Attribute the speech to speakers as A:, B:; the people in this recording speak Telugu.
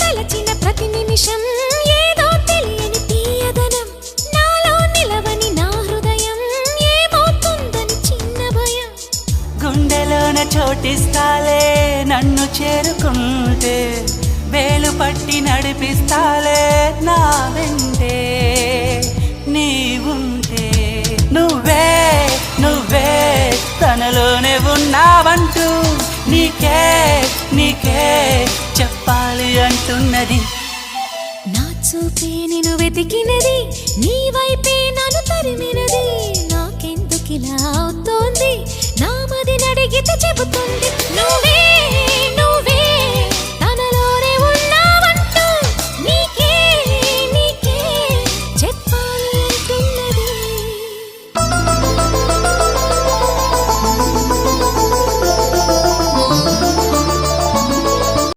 A: తలచిన ప్రతి నిమిషం ఏదో తెలియని తీయదనం నాలో నిలవని నా హృదయం ఏమవుతుందని చిన్న భయం
B: గుండెలోన చోటిస్తాలే నన్ను చేరుకుంటే వేలు పట్టి నడిపిస్తాలే నా వెంటే నీవుంటే నువ్వే నువ్వే తనలోనే ఉన్నావంటూ నీకే నీకే చెప్పాలి అంటున్నది
A: నా చూపే నిన్ను వెతికినది నీ వైపే నన్ను తరిమినది నాకెందుకిలా అవుతోంది నా మది నడిగితే చెబుతుంది నువ్వే